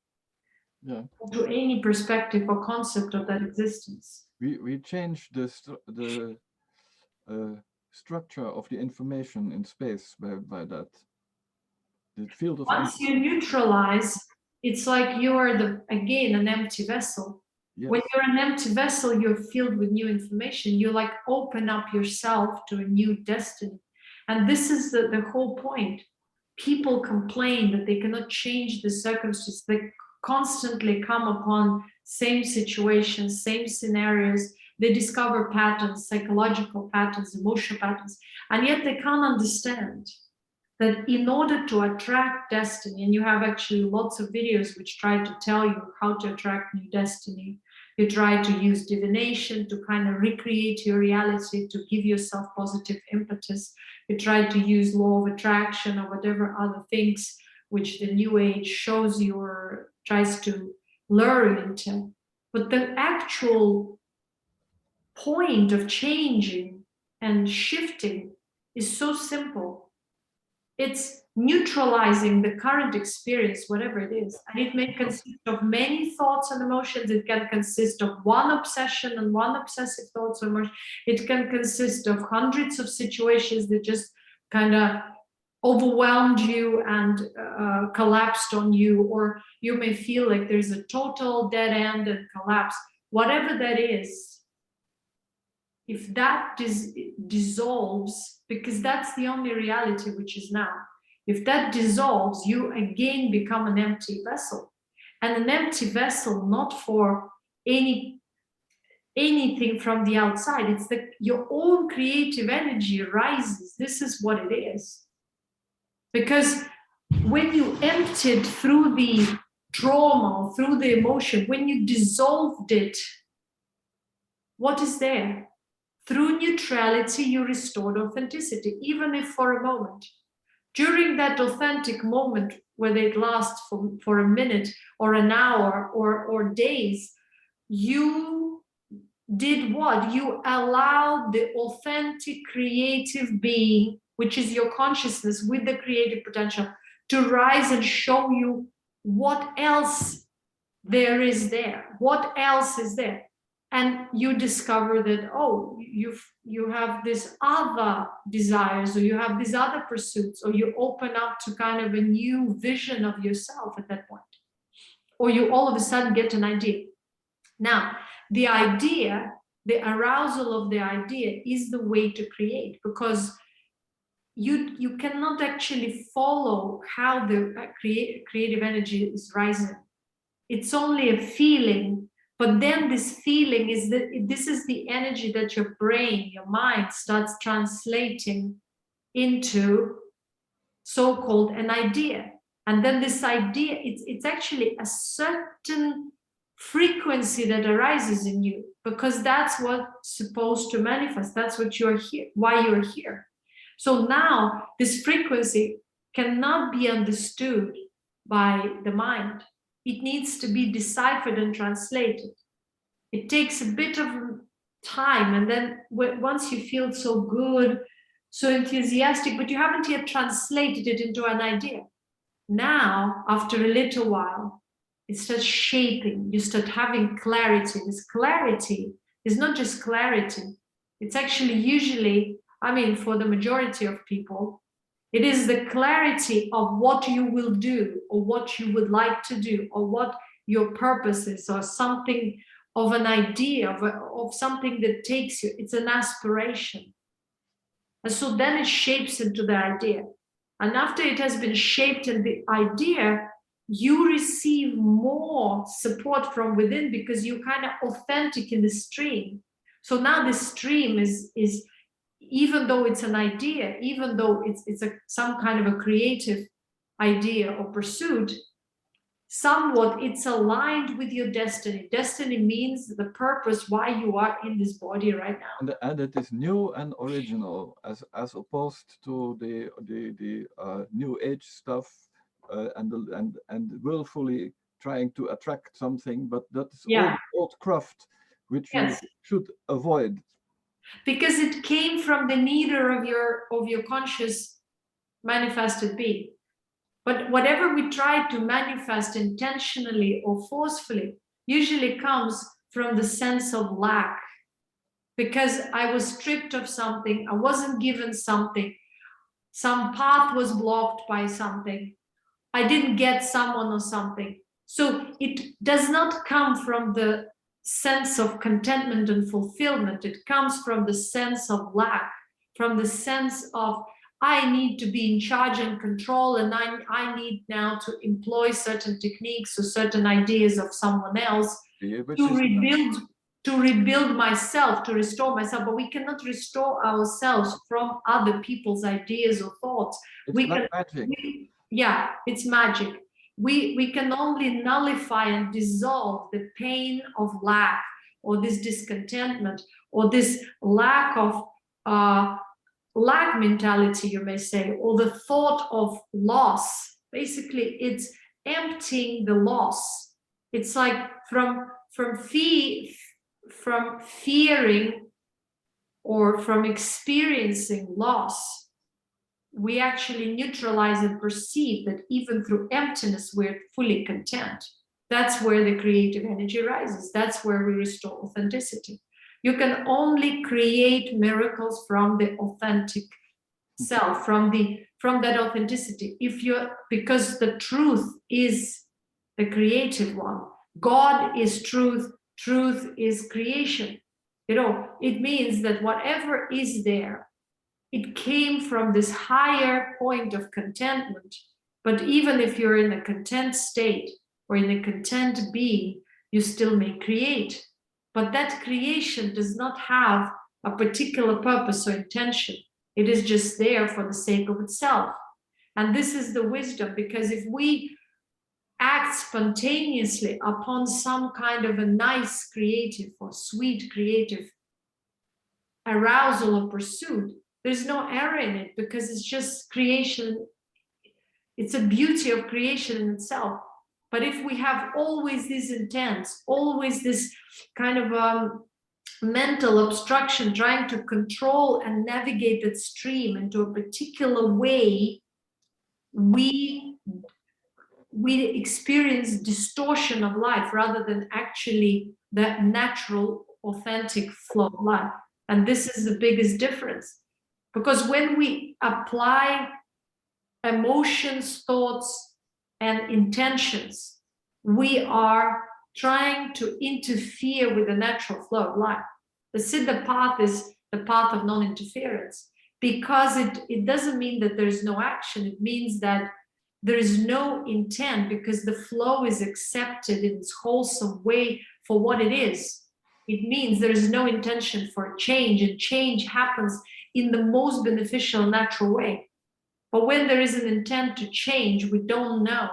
to any perspective or concept of that existence. We change the structure of the information in space by that. The field of Once you neutralize, it's like you are again an empty vessel. Yes. When you're an empty vessel, you're filled with new information. You like open up yourself to a new destiny. And this is the whole point. People complain that they cannot change the circumstances. They constantly come upon same situations, same scenarios. They discover patterns, psychological patterns, emotional patterns, and yet they can't understand that in order to attract destiny, and you have actually lots of videos which try to tell you how to attract new destiny. You try to use divination to kind of recreate your reality, to give yourself positive impetus. You try to use law of attraction or whatever other things which the new age shows you or tries to lure you into. But the actual point of changing and shifting is so simple. It's neutralizing the current experience, whatever it is. And it may consist of many thoughts and emotions. It can consist of one obsession and one obsessive thoughts or emotion. It can consist of hundreds of situations that just kind of overwhelmed you and collapsed on you, or you may feel like there's a total dead end and collapse. Whatever that is, if that dissolves, because that's the only reality which is now, if that dissolves, you again become an empty vessel. And an empty vessel, not for anything from the outside, it's your own creative energy rises. This is what it is. Because when you emptied through the trauma, through the emotion, when you dissolved it, what is there? Through neutrality, you restored authenticity, even if for a moment. During that authentic moment, whether it lasts for a minute or an hour or days, you did what? You allowed the authentic creative being, which is your consciousness with the creative potential, to rise and show you what else there is there. What else is there? And you discover that, oh, you have these other desires, or you have these other pursuits, or you open up to kind of a new vision of yourself at that point. Or you all of a sudden get an idea. Now, the idea, the arousal of the idea is the way to create, because you cannot actually follow how the creative energy is rising. It's only a feeling. But then this feeling is that this is the energy that your brain, your mind starts translating into so-called an idea. And then this idea, it's actually a certain frequency that arises in you, because that's what's supposed to manifest. That's what you're here, why you're here. So now this frequency cannot be understood by the mind. It needs to be deciphered and translated. It takes a bit of time, and then once you feel so good, so enthusiastic, but you haven't yet translated it into an idea. Now, after a little while, it starts shaping. You start having clarity. This clarity is not just clarity. It's actually usually, for the majority of people, it is the clarity of what you will do, or what you would like to do, or what your purpose is, or something of an idea, of something that takes you. It's an aspiration. And so then it shapes into the idea. And after it has been shaped in the idea, you receive more support from within, because you're kind of authentic in the stream. So now the stream is even though it's an idea, even though it's some kind of a creative idea or pursuit, somewhat it's aligned with your destiny. Destiny means the purpose why you are in this body right now. And it is new and original, as opposed to the new age stuff and willfully trying to attract something, but that's old craft, which you should avoid. Because it came from the neither of your conscious manifested being. But whatever we try to manifest intentionally or forcefully usually comes from the sense of lack. Because I was stripped of something, I wasn't given something, some path was blocked by something, I didn't get someone or something. So it does not come from the sense of contentment and fulfillment. It comes from the sense of lack, from the sense of I need to be in charge and control, and I need now to employ certain techniques or certain ideas of someone else to rebuild myself, to restore myself. But we cannot restore ourselves from other people's ideas or thoughts. It's like magic. Yeah, it's magic. We can only nullify and dissolve the pain of lack, or this discontentment, or this lack of lack mentality, you may say, or the thought of loss. Basically, it's emptying the loss. It's like from fearing or from experiencing loss, we actually neutralize and perceive that even through emptiness, we're fully content. That's where the creative energy rises. That's where we restore authenticity. You can only create miracles from the authentic self, from that authenticity. Because the truth is the creative one. God is truth. Truth is creation. It means that whatever is there, it came from this higher point of contentment. But even if you're in a content state or in a content being, you still may create. But that creation does not have a particular purpose or intention. It is just there for the sake of itself. And this is the wisdom, because if we act spontaneously upon some kind of a nice creative or sweet creative arousal or pursuit, there's no error in it, because it's just creation. It's a beauty of creation in itself. But if we have always this intents, always this kind of mental obstruction, trying to control and navigate that stream into a particular way, we experience distortion of life rather than actually the natural, authentic flow of life. And this is the biggest difference. Because when we apply emotions, thoughts, and intentions, we are trying to interfere with the natural flow of life. The Siddha path is the path of non-interference, because it doesn't mean that there's no action. It means that there is no intent, because the flow is accepted in its wholesome way for what it is. It means there is no intention for change, and change happens in the most beneficial, natural way. But when there is an intent to change, we don't know,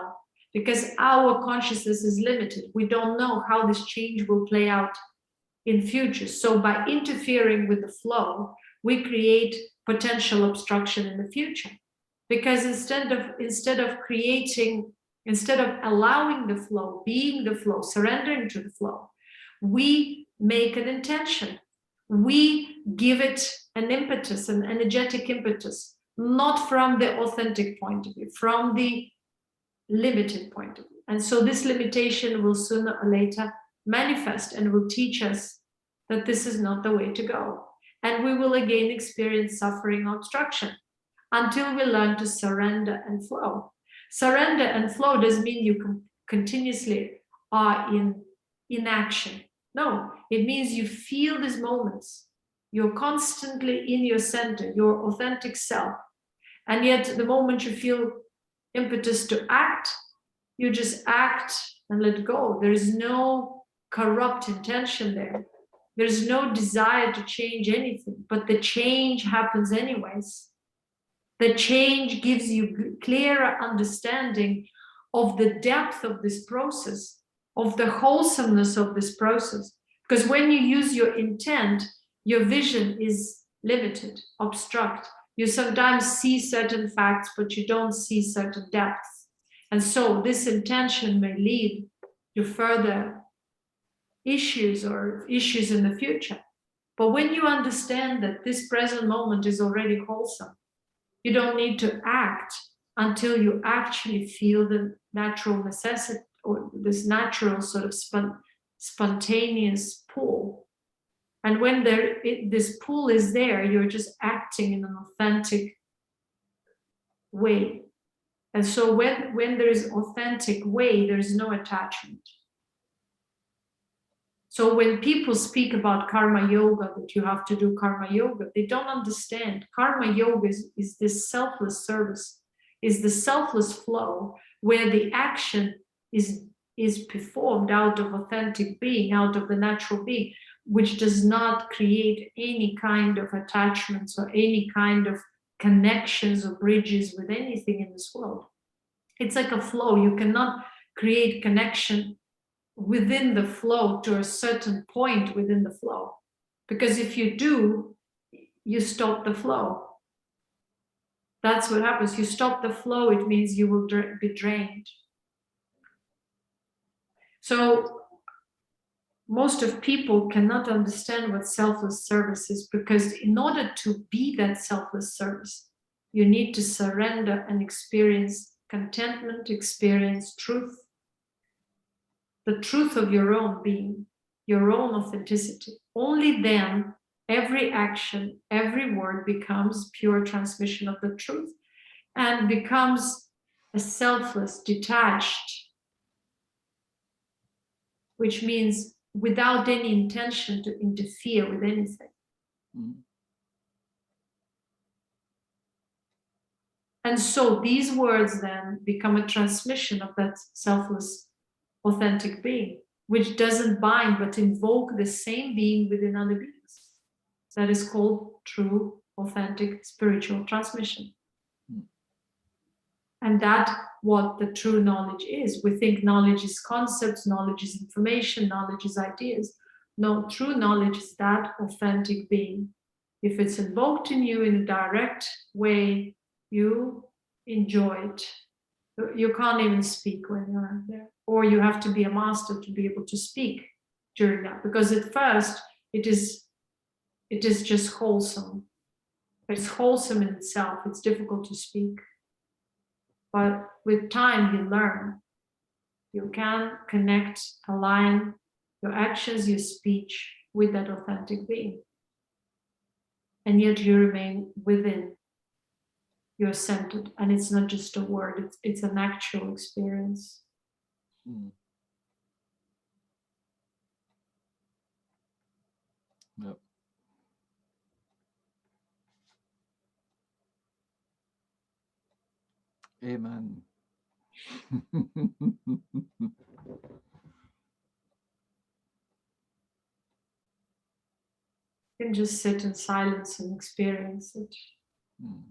because our consciousness is limited. We don't know how this change will play out in future. So by interfering with the flow, we create potential obstruction in the future. Because instead of allowing the flow, being the flow, surrendering to the flow, we make an intention. We give it an impetus, an energetic impetus, not from the authentic point of view, from the limited point of view. And so this limitation will sooner or later manifest and will teach us that this is not the way to go. And we will again experience suffering or obstruction until we learn to surrender and flow. Surrender and flow doesn't mean you continuously are in action. No, it means you feel these moments. You're constantly in your center, your authentic self. And yet the moment you feel impetus to act, you just act and let go. There is no corrupt intention there. There's no desire to change anything, but the change happens anyways. The change gives you clearer understanding of the depth of this process, of the wholesomeness of this process. Because when you use your intent, your vision is limited, obstruct. You sometimes see certain facts, but you don't see certain depths. And so this intention may lead to further issues or issues in the future. But when you understand that this present moment is already wholesome, you don't need to act until you actually feel the natural necessity, or this natural sort of spontaneous pull. And when this pull is there, you're just acting in an authentic way. And so when there is authentic way, there's no attachment. So when people speak about karma yoga, that you have to do karma yoga, they don't understand. Karma yoga is this selfless service, is the selfless flow where the action is performed out of authentic being, out of the natural being, which does not create any kind of attachments or any kind of connections or bridges with anything in this world. It's like a flow. You cannot create connection within the flow to a certain point within the flow. Because if you do, you stop the flow. That's what happens. You stop the flow, it means you will be drained. So most of people cannot understand what selfless service is, because in order to be that selfless service, you need to surrender and experience contentment, experience truth, the truth of your own being, your own authenticity. Only then every action, every word becomes pure transmission of the truth and becomes a selfless, detached, which means without any intention to interfere with anything. Mm. And so these words then become a transmission of that selfless, authentic being, which doesn't bind but invoke the same being within other beings. That is called true, authentic, spiritual transmission. Mm. And that's what the true knowledge is. We think knowledge is concepts, knowledge is information, knowledge is ideas. No, true knowledge is that authentic being. If it's invoked in you in a direct way, you enjoy it. You can't even speak when you're there. Or you have to be a master to be able to speak during that. Because at first, it is just wholesome. It's wholesome in itself. It's difficult to speak. But with time, you learn. You can connect, align your actions, your speech with that authentic being. And yet you remain within. You're centered. And it's not just a word, it's an actual experience. Mm. Yep. Amen. You can just sit in silence and experience it. Mm.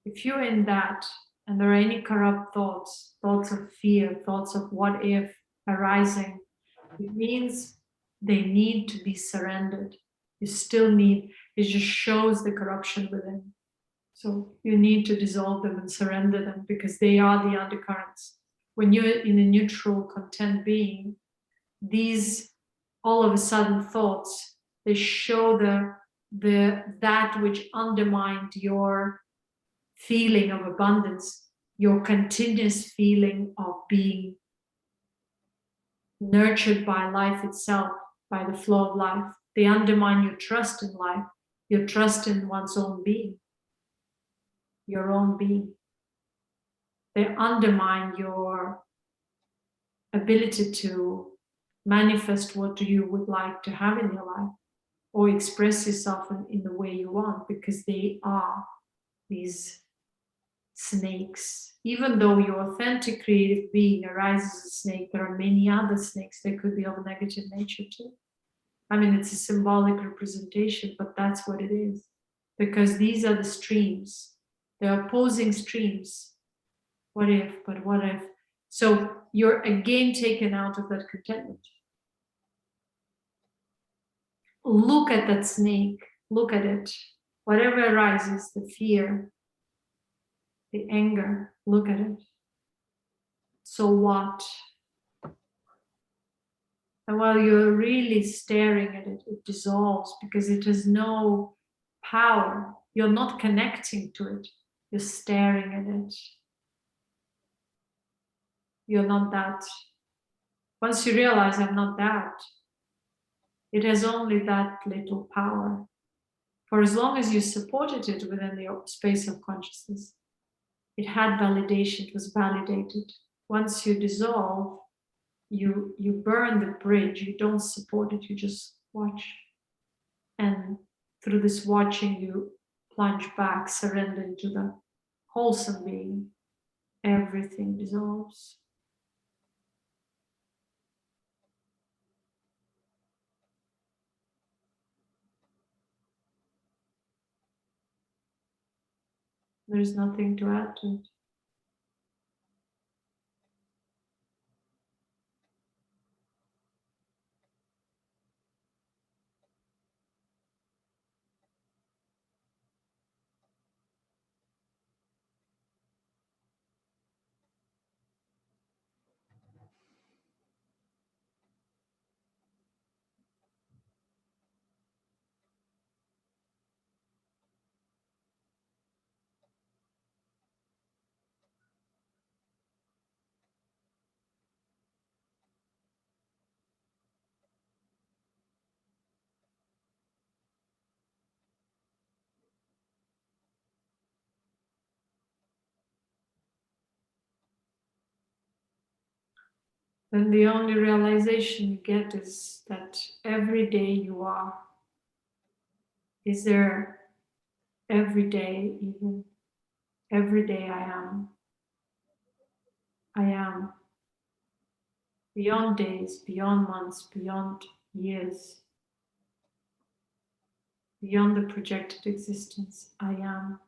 If you're in that, and there are any corrupt thoughts, thoughts of fear, thoughts of what if arising, it means they need to be surrendered. You still need, it just shows the corruption within. So you need to dissolve them and surrender them, because they are the undercurrents. When you're in a neutral, content being, these all of a sudden thoughts, they show that which undermined your feeling of abundance, your continuous feeling of being nurtured by life itself, by the flow of life. They undermine your trust in life, your trust in one's own being, your own being. They undermine your ability to manifest what you would like to have in your life, or express yourself in the way you want, because they are these snakes. Even though your authentic creative being arises as a snake, there are many other snakes that could be of a negative nature too. I mean, it's a symbolic representation, but that's what it is. Because these are the streams. They're opposing streams. What if, but what if? So you're again taken out of that contentment. Look at that snake. Look at it. Whatever arises, the fear, the anger, look at it. So what? And while you're really staring at it, it dissolves because it has no power. You're not connecting to it. You're staring at it. You're not that. Once you realize I'm not that, it has only that little power. For as long as you supported it within the space of consciousness, it had validation, it was validated. Once you dissolve, you burn the bridge, you don't support it, you just watch. And through this watching, you plunge back, surrender into the wholesome being. Everything dissolves. There's nothing to add to it. Then the only realization you get is that every day you are. Is there every day, even every day I am? I am. Beyond days, beyond months, beyond years, beyond the projected existence, I am.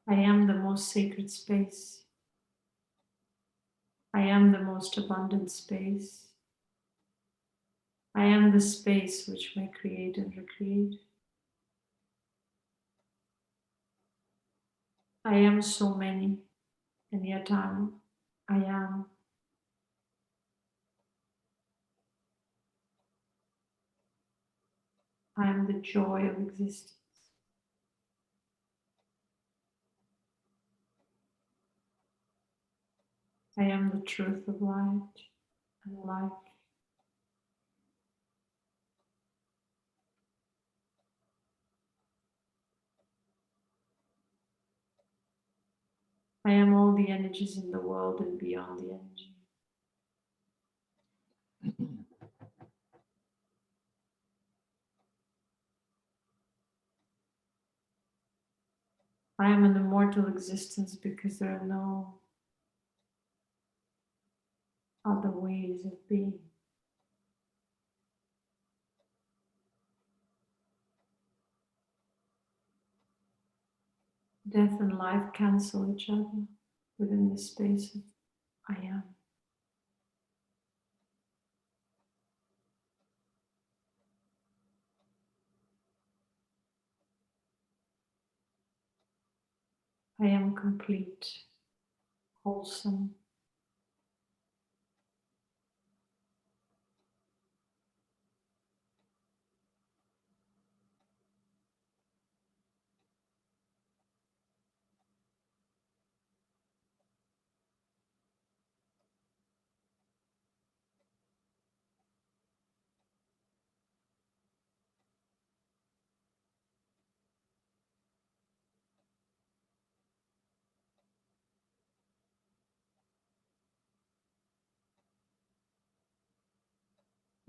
I am the most sacred space. I am the most abundant space. I am the space which may create and recreate. I am so many, and yet I am. I am the joy of existence. I am the truth of light and life. I am all the energies in the world and beyond the energy. I am an immortal existence because there are no other ways of being. Death and life cancel each other within the space of I am. I am complete, wholesome.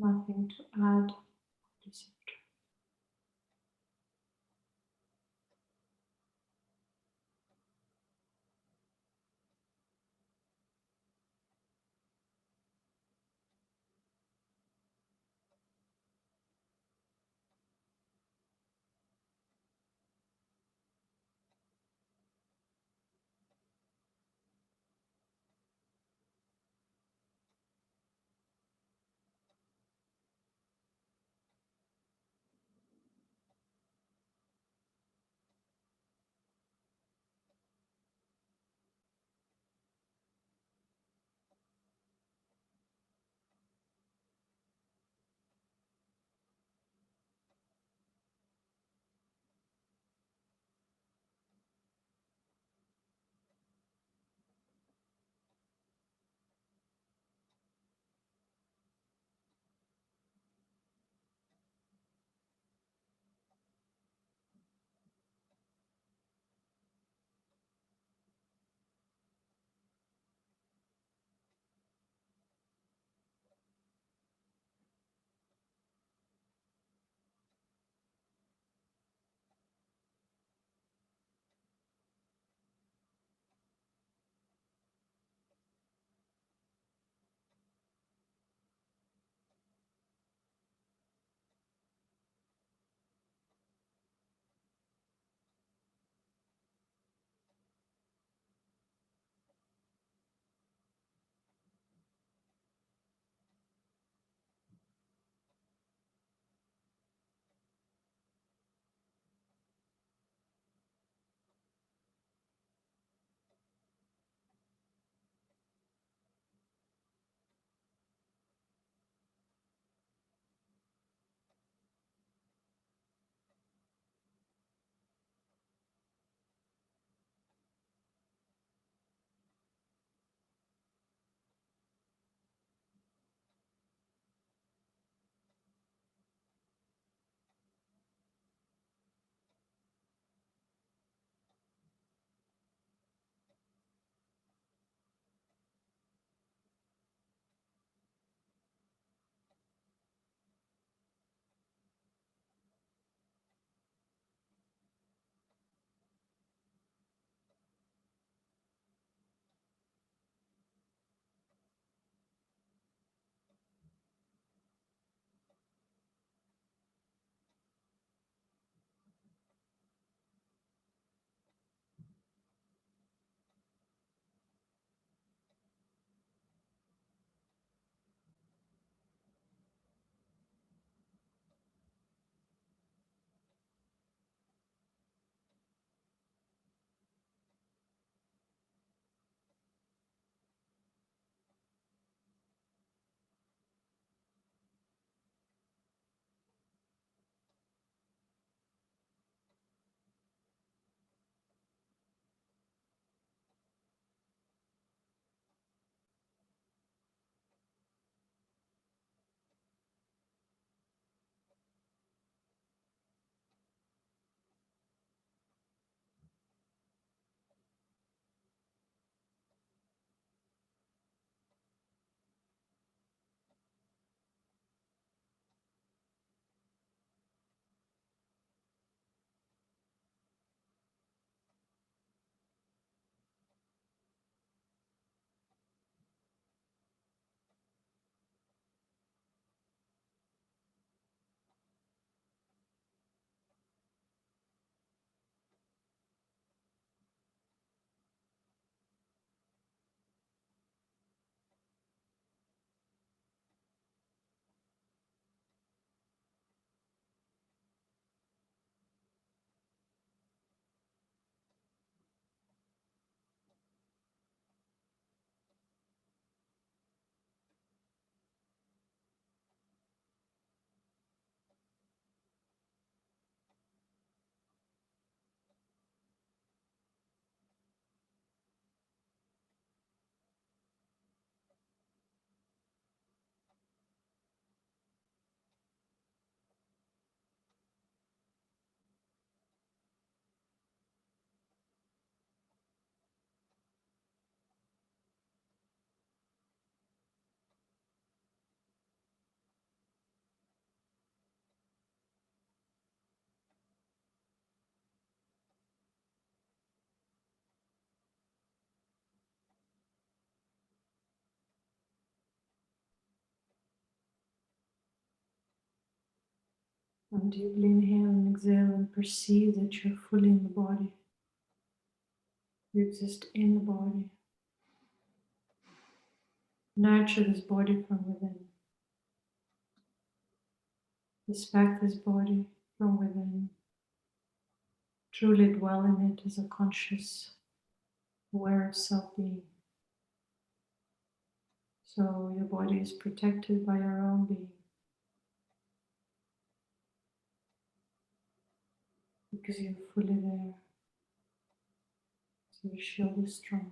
Nothing to add. And deeply inhale and exhale and perceive that you're fully in the body. You exist in the body. Nurture this body from within. Respect this body from within. Truly dwell in it as a conscious, aware self-being. So your body is protected by your own being. Because you're fully there. So your shield is strong.